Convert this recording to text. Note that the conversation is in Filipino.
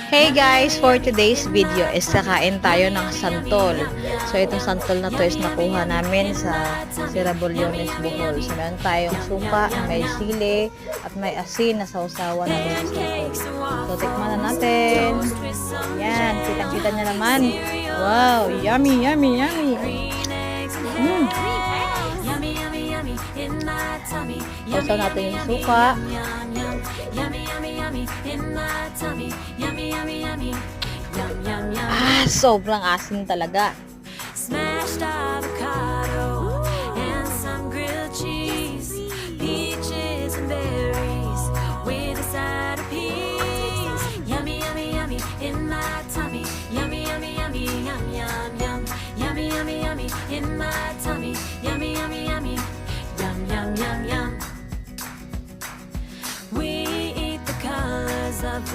Hey guys, for today's video is kakain tayo ng santol. So itong santol na to is nakuha namin sa Sierra Bolyones, Bohol. So meron tayong suka, may sili, at may asin na sausawan na sa santol. So tikman na natin. Yan, kitang-kita niya naman. Wow, yummy, yummy, yummy. Sausaw natin yung suka. Sobrang asin talaga. Smashed avocado and some grilled cheese, peaches and berries with a side of peas. Yummy, yummy, yummy in my tummy. Yummy, yummy, yummy, yum, yum, yum. Yummy, yummy, yummy in my tummy. Yummy.